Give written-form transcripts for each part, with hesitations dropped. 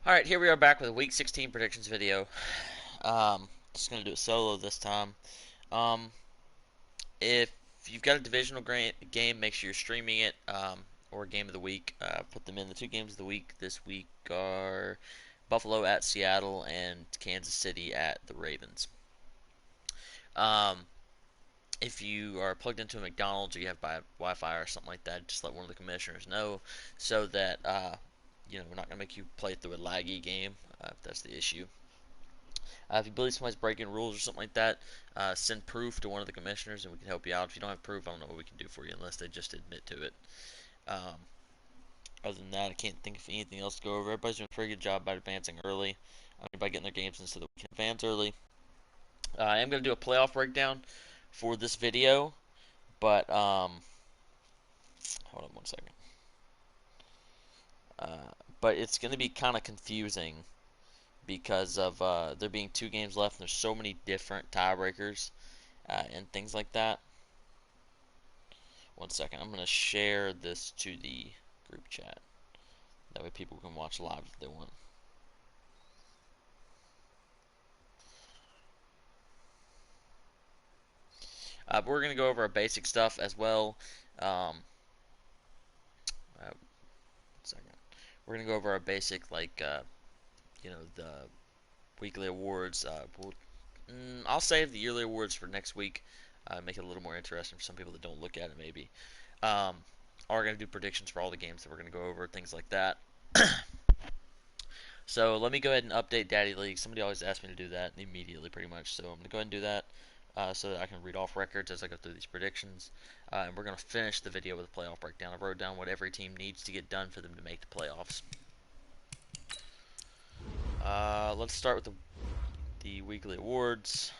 Alright, here we are back with a Week 16 predictions video. Just going to do it solo this time. Um, if you've got a divisional game, make sure you're streaming it, or game of the week. Put them in. The two games of the week this week are Buffalo at Seattle and Kansas City at the Ravens. Um, if you are plugged into a McDonald's or you have Wi-Fi or something like that, just let one of the commissioners know so that we're not going to make you play through a laggy game if that's the issue. If you believe somebody's breaking rules or something like that, send proof to one of the commissioners and we can help you out. If you don't have proof, I don't know what we can do for you unless they just admit to it. Um, Other than that, I can't think of anything else to go over. Everybody's doing a pretty good job by advancing early. By getting their games in so that we can advance early. I am going to do a playoff breakdown for this video, but hold on one second. But it's going to be kind of confusing because of there being two games left and there's so many different tiebreakers and things like that. One second, I'm going to share this to the group chat. That way people can watch live if they want. But we're going to go over our basic stuff as well. One second. We're going to go over our basic, the weekly awards. I'll save the yearly awards for next week. Make it a little more interesting for some people that don't look at it, maybe. We're going to do predictions for all the games that we're going to go over, things like that. So let me go ahead and update Daddy League. Somebody always asks me to do that immediately, pretty much. So I'm going to go ahead and do that so that I can read off records as I go through these predictions. And we're going to finish the video with a playoff breakdown. I wrote down what every team needs to get done for them to make the playoffs. Let's start with the weekly awards.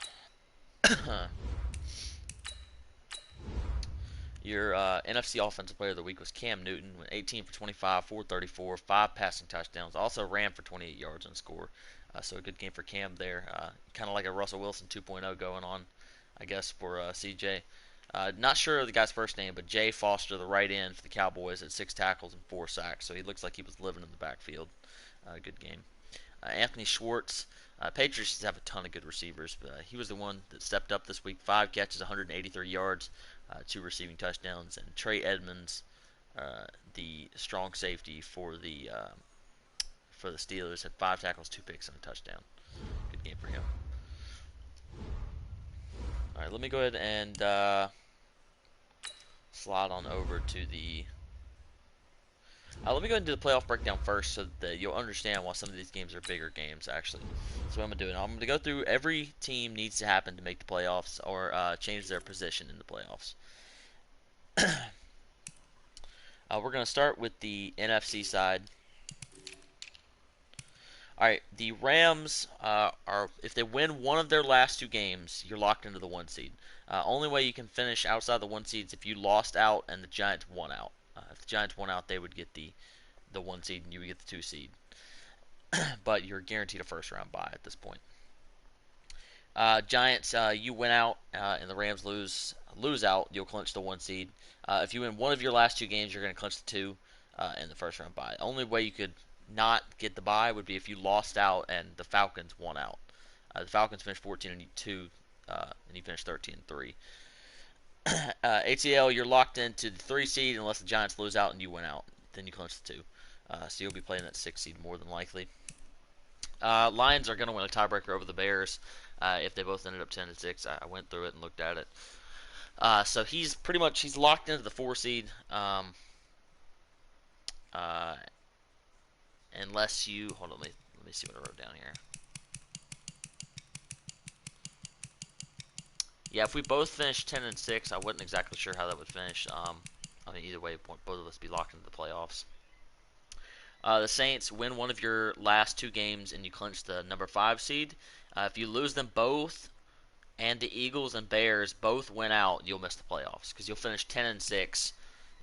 Your NFC Offensive Player of the Week was Cam Newton, with 18 for 25, 434, 5 passing touchdowns. Also ran for 28 yards and score. So a good game for Cam there. Kind of like a Russell Wilson 2.0 going on, I guess, for CJ. Not sure of the guy's first name, but Jay Foster, the right end for the Cowboys, had 6 tackles and 4 sacks. So he looks like he was living in the backfield. Good game. Anthony Schwartz. Patriots have a ton of good receivers, but he was the one that stepped up this week. 5 catches, 183 yards, 2 receiving touchdowns. And Trey Edmonds, the strong safety for the Steelers, had 5 tackles, 2 picks, and a touchdown. Good game for him. All right, let me go ahead and slide on over to the. Let me go ahead and do the playoff breakdown first so that you'll understand why some of these games are bigger games, actually. So what I'm going to do, I'm going to go through every team needs to happen to make the playoffs or change their position in the playoffs. We're going to start with the NFC side. All right, the Rams are if they win one of their last 2 games, you're locked into the 1 seed. Only way you can finish outside the 1 seed is if you lost out and the Giants won out. If the Giants won out, they would get the 1 seed and you would get the 2 seed. But you're guaranteed a first round bye at this point. Giants, you win out and the Rams lose out, you'll clinch the 1 seed. If you win one of your last 2 games, you're going to clinch the 2 in the first round bye. The only way you could not get the bye would be if you lost out and the Falcons won out. The Falcons finished 14-2, and you finished 13-3. ATL, you're locked into the 3 seed unless the Giants lose out and you win out. Then you clinch the 2. So you'll be playing that 6 seed more than likely. Lions are going to win a tiebreaker over the Bears if they both ended up 10-6. I went through it and looked at it. So he's pretty much locked into the 4 seed. Uh, unless you hold on, let me see what I wrote down here. Yeah, if we both finished 10-6, I wasn't exactly sure how that would finish. I mean, either way, both of us be locked into the playoffs. The Saints win one of your last 2 games and you clinch the number 5 seed. If you lose them both, and the Eagles and Bears both win out, you'll miss the playoffs because you'll finish 10-6.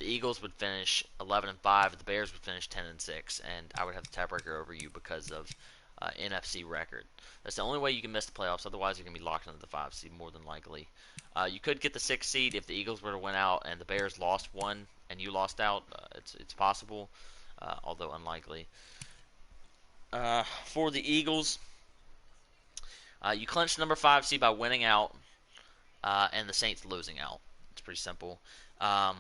The Eagles would finish 11-5. The Bears would finish 10-6, and I would have the tiebreaker over you because of NFC record. That's the only way you can miss the playoffs. Otherwise, you're gonna be locked into the 5 seed more than likely. You could get the 6 seed if the Eagles were to win out and the Bears lost one and you lost out. It's possible, although unlikely. For the Eagles, you clinch the number 5 seed by winning out, and the Saints losing out. It's pretty simple. Um,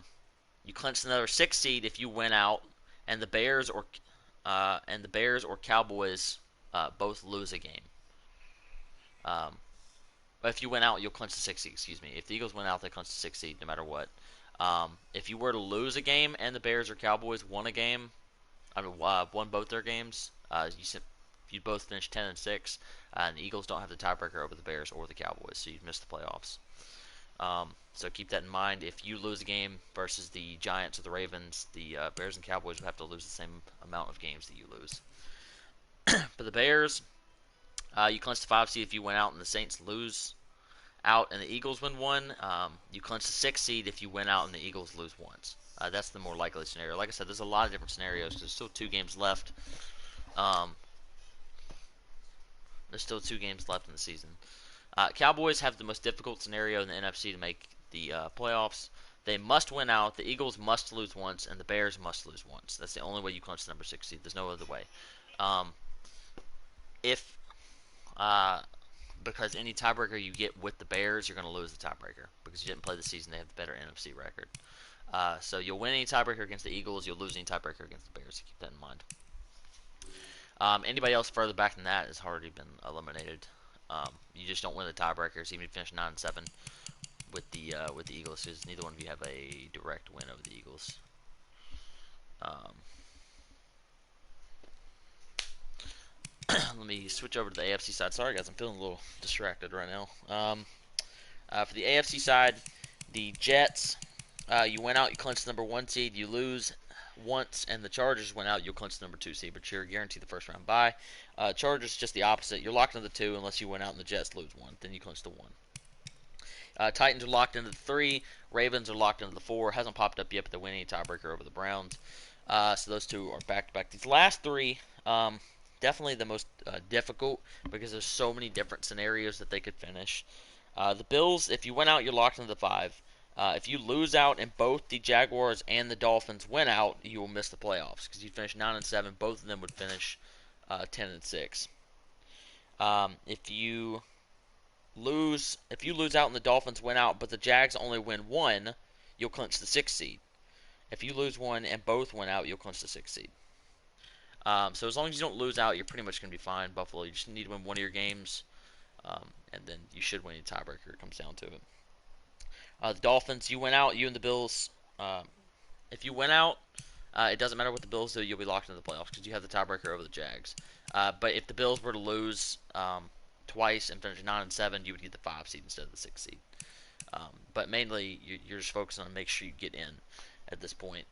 you clinch the number 6 seed if you win out, and the Bears or Cowboys both lose a game. Um, but if you win out, you'll clinch the 6 seed. Excuse me. If the Eagles win out, they clinch the 6 seed no matter what. If you were to lose a game and the Bears or Cowboys won a game, won both their games, you both finish 10-6, and the Eagles don't have the tiebreaker over the Bears or the Cowboys, so you'd miss the playoffs. So keep that in mind. If you lose a game versus the Giants or the Ravens, the Bears and Cowboys would have to lose the same amount of games that you lose. For the Bears, you clinch the 5 seed if you win out and the Saints lose out and the Eagles win one. You clinch the 6 seed if you win out and the Eagles lose once. That's the more likely scenario. Like I said, there's a lot of different scenarios. There's still 2 games left. There's still 2 games left in the season. Cowboys have the most difficult scenario in the NFC to make the playoffs. They must win out. The Eagles must lose once, and the Bears must lose once. That's the only way you clinch the number 6 seed. There's no other way. If Because any tiebreaker you get with the Bears, you're going to lose the tiebreaker because you didn't play the season. They have the better NFC record. So you'll win any tiebreaker against the Eagles. You'll lose any tiebreaker against the Bears. Keep that in mind. Anybody else further back than that has already been eliminated. You just don't win the tiebreakers, even if you finish 9-7 with the Eagles, because neither one of you have a direct win over the Eagles. Let me switch over to the AFC side. Sorry, guys, I'm feeling a little distracted right now. For the AFC side, the Jets, you went out, you clinched the number 1 seed. You lose once, and the Chargers went out, you'll clinch the number 2 seed, but you're guaranteed the first round bye. Chargers, just the opposite. You're locked into the 2 unless you went out and the Jets lose 1. Then you clinch the 1. Titans are locked into the 3. Ravens are locked into the 4. Hasn't popped up yet, but they're winning a tiebreaker over the Browns. So those 2 are back-to-back. These last 3, definitely the most difficult because there's so many different scenarios that they could finish. The Bills, if you went out, you're locked into the 5. If you lose out and both the Jaguars and the Dolphins win out, you will miss the playoffs because you finish 9-7. Both of them would finish 10-6. If you lose out and the Dolphins win out, but the Jags only win 1, you'll clinch the 6th seed. If you lose 1 and both win out, you'll clinch the 6th seed. So as long as you don't lose out, you're pretty much going to be fine. Buffalo, you just need to win one of your games, and then you should win a tiebreaker. It comes down to it. The Dolphins, you went out, you and the Bills. If you win out, it doesn't matter what the Bills do, you'll be locked into the playoffs because you have the tiebreaker over the Jags. But if the Bills were to lose twice and finish 9-7, you would get the 5 seed instead of the 6 seed. But mainly, you're just focusing on making sure you get in at this point.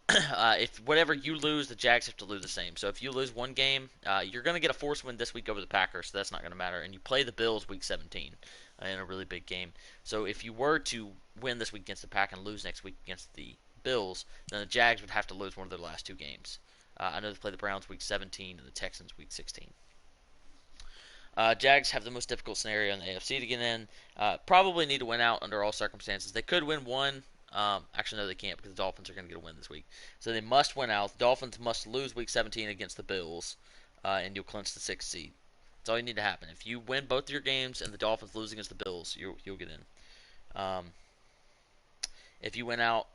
If whatever you lose, the Jags have to lose the same. So if you lose one game, you're going to get a forced win this week over the Packers, so that's not going to matter. And you play the Bills week 17 in a really big game. So if you were to win this week against the Pack and lose next week against the Bills, then the Jags would have to lose one of their last 2 games. I know they play the Browns week 17 and the Texans week 16. Jags have the most difficult scenario in the AFC to get in. Probably need to win out under all circumstances. They could win one. Actually, no, they can't because the Dolphins are going to get a win this week. So they must win out. The Dolphins must lose week 17 against the Bills, and you'll clinch the 6th seed. That's all you need to happen. If you win both your games and the Dolphins lose against the Bills, you'll get in. If you win out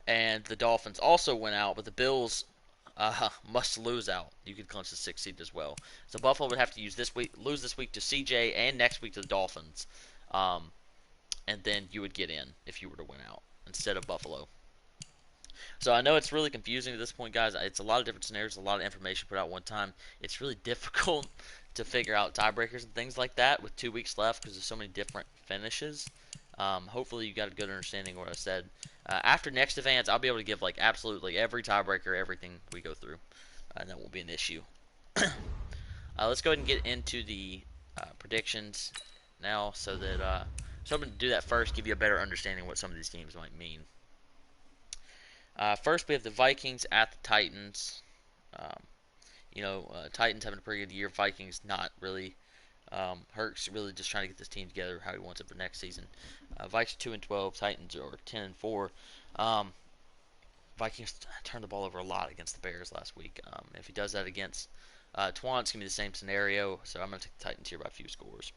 and the Dolphins also win out, but the Bills must lose out, you could clinch the 6th seed as well. So Buffalo would have to lose this week to CJ and next week to the Dolphins, and then you would get in if you were to win out instead of Buffalo. So I know it's really confusing at this point, guys. It's a lot of different scenarios, a lot of information put out one time. It's really difficult to figure out tiebreakers and things like that with 2 weeks left because there's so many different finishes. Hopefully you got a good understanding of what I said. After next advance, I'll be able to give like absolutely every tiebreaker, everything we go through, and that won't be an issue. Let's go ahead and get into the predictions now, so that so I'm going to do that first, give you a better understanding of what some of these teams might mean. First, we have the Vikings at the Titans. Titans having a pretty good year. Vikings not really. Hurts really just trying to get this team together how he wants it for next season. Vikings 2-12. Titans are 10-4. Vikings turned the ball over a lot against the Bears last week. If he does that against Twan's gonna be the same scenario, so I'm gonna take the Titans here by a few scores.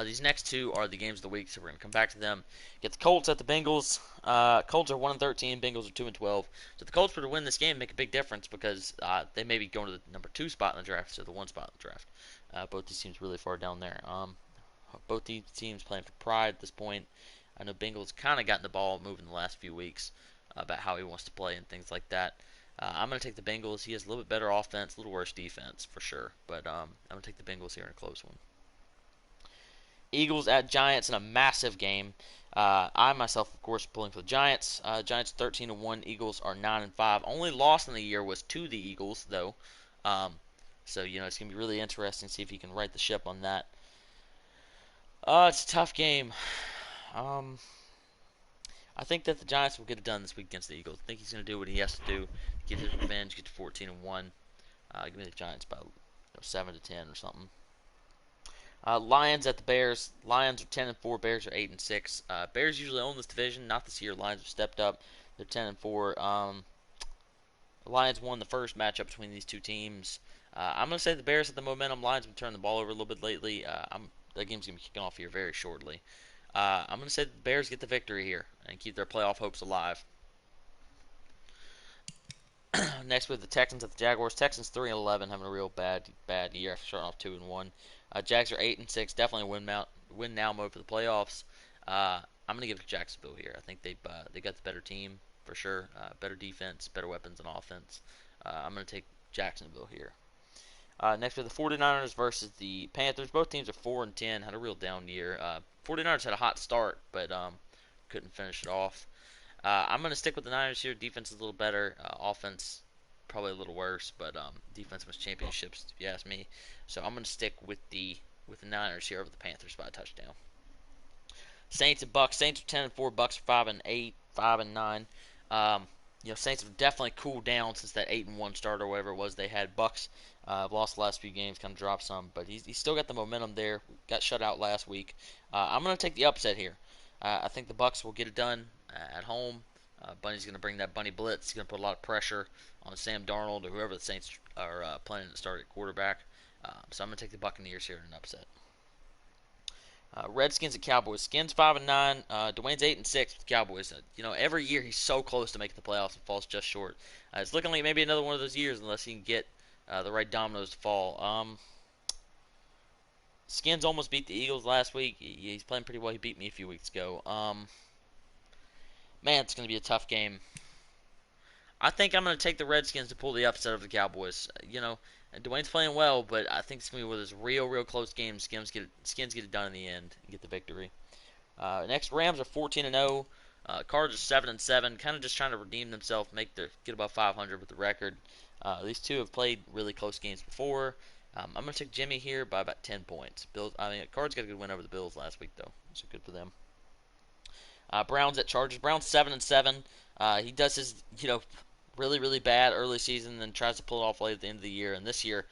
These next two are the games of the week, so we're going to come back to them. Get the Colts at the Bengals. Colts are 1-13, Bengals are 2-12. So if the Colts were to win this game, make a big difference because they may be going to the number 2 spot in the draft, so the 1 spot in the draft. Both these teams really far down there. Both these teams playing for pride at this point. I know Bengals kind of gotten the ball moving the last few weeks about how he wants to play and things like that. I'm going to take the Bengals. He has a little bit better offense, a little worse defense for sure, but I'm going to take the Bengals here in a close one. Eagles at Giants in a massive game. I myself, of course, pulling for the Giants. Giants 13-1. Eagles are 9-5. Only loss in the year was to the Eagles, though. So it's gonna be really interesting to see if he can right the ship on that. It's a tough game. I think that the Giants will get it done this week against the Eagles. I think he's gonna do what he has to do, get his revenge, get to 14-1. Give me the Giants by 7-10 or something. Lions at the Bears. Lions are 10-4. Bears are 8-6. Bears usually own this division. Not this year. Lions have stepped up. They're 10-4. The Lions won the first matchup between these two teams. I'm going to say the Bears have the momentum. Lions have been turning the ball over a little bit lately. That game's going to be kicking off here very shortly. I'm going to say the Bears get the victory here and keep their playoff hopes alive. Next, with the Texans at the Jaguars. Texans 3-11, having a real bad year after starting off 2-1. Jags are 8-6, definitely win now mode for the playoffs. I'm gonna give it to Jacksonville here. I think they got the better team for sure, better defense, better weapons and offense. I'm gonna take Jacksonville here. Next, with the 49ers versus the Panthers. Both teams are 4-10, had a real down year. 49ers had a hot start, but couldn't finish it off. I'm going to stick with the Niners here. Defense is a little better. Offense probably a little worse, but defense wins championships, if you ask me. So I'm going to stick with the Niners here over the Panthers by a touchdown. Saints and Bucks. Saints are 10-4. Bucks are 5-8, 5-9. Saints have definitely cooled down since that 8-1 start or whatever it was they had. Bucks lost the last few games, kind of dropped some, but he's still got the momentum there. Got shut out last week. I'm going to take the upset here. I think the Bucks will get it done at home. Bunny's going to bring that Bunny blitz. He's going to put a lot of pressure on Sam Darnold or whoever the Saints are planning to start at quarterback. So I'm going to take the Buccaneers here in an upset. Redskins and Cowboys. Skins 5-9. Dwayne's 8-6 with the Cowboys. Every year he's so close to making the playoffs and falls just short. It's looking like maybe another one of those years unless he can get the right dominoes to fall. Skins almost beat the Eagles last week. He's playing pretty well. He beat me a few weeks ago. Man, it's going to be a tough game. I think I'm going to take the Redskins to pull the upset of the Cowboys. Dwayne's playing well, but I think it's going to be one of those real close games. Skins get it done in the end and get the victory. Next, Rams are 14-0. Cards are 7-7. Kind of just trying to redeem themselves, get above 500 with the record. These two have played really close games before. I'm going to take Jimmy here by about 10 points. Cards got a good win over the Bills last week, though, so good for them. Browns at Chargers. Browns 7-7. He does his, really bad early season, then tries to pull it off late at the end of the year. And this year,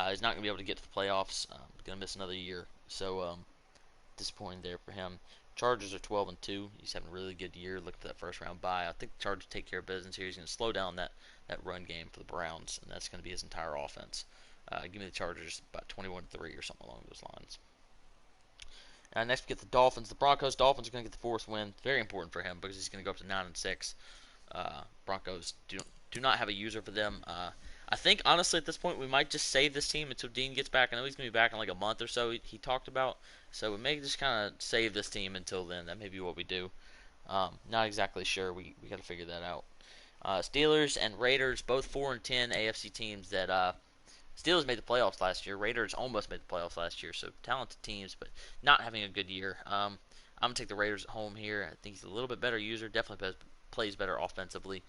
he's not going to be able to get to the playoffs. Going to miss another year. So disappointing there for him. Chargers are 12-2. He's having a really good year. Look for that first round bye. I think the Chargers take care of business here. He's going to slow down that run game for the Browns, and that's going to be his entire offense. Give me the Chargers about 21-3 or something along those lines. Next, we get the Dolphins. The Broncos. Dolphins are going to get the fourth win. Very important for him because he's going to go up to 9-6. Broncos do not have a user for them. I think, honestly, at this point, we might just save this team until Dean gets back. I know he's going to be back in like a month or so, he talked about. So we may just kind of save this team until then. That may be what we do. Not exactly sure. We got to figure that out. Steelers and Raiders, both 4-10 AFC teams that Steelers made the playoffs last year. Raiders almost made the playoffs last year. So talented teams, but not having a good year. I'm going to take the Raiders at home here. I think he's a little bit better user. Definitely plays better offensively.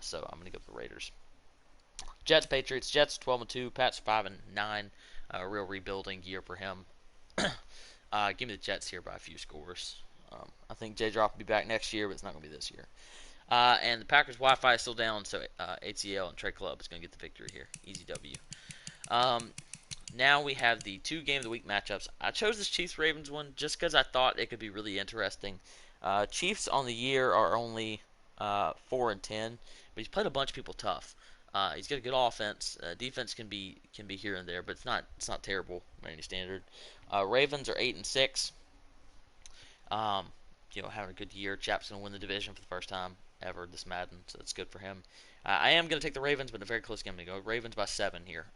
So I'm going to go with the Raiders. Jets, Patriots. Jets 12-2. Pats 5-9. A real rebuilding year for him. Give me the Jets here by a few scores. I think J-Drop will be back next year, but it's not going to be this year. And the Packers Wi-Fi is still down, so ATL and Trey Club is going to get the victory here. Easy W. Now we have the 2 game of the week matchups. I chose this Chiefs-Ravens one just because I thought it could be really interesting. Chiefs on the year are only 4-10, but he's played a bunch of people tough. He's got a good offense. Defense can be here and there, but it's not terrible by any standard. Ravens are 8-6. Um, having a good year. Chap's gonna win the division for the first time ever this Madden, so that's good for him. I am gonna take the Ravens, but in a very close game. I'm gonna go Ravens by 7 here.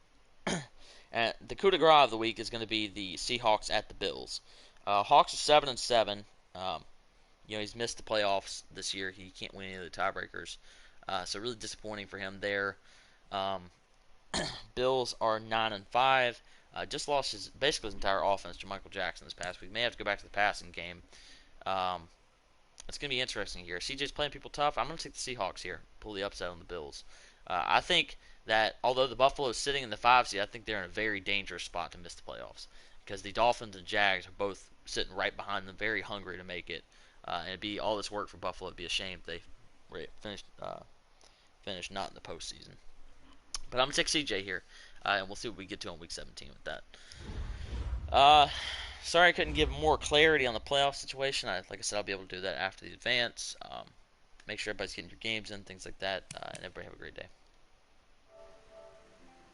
And the coup de grace of the week is going to be the Seahawks at the Bills. Hawks are 7-7. Um, he's missed the playoffs this year. He can't win any of the tiebreakers, so really disappointing for him there. Um, Bills are 9-5. Just lost basically his entire offense to Michael Jackson this past week. May have to go back to the passing game. Um, it's going to be interesting here. CJ's playing people tough. I'm going to take the Seahawks here. Pull the upset on the Bills. I think that although the Buffalo is sitting in the 5 seed, I think they're in a very dangerous spot to miss the playoffs because the Dolphins and Jags are both sitting right behind them, very hungry to make it. And it'd be all this work for Buffalo. It'd be a shame if they finished not in the postseason. But I'm gonna take CJ here, and we'll see what we get to on week 17 with that. Uh, Sorry I couldn't give more clarity on the playoff situation. Like I said, I'll be able to do that after the advance. Make sure everybody's getting your games in, things like that. And everybody have a great day.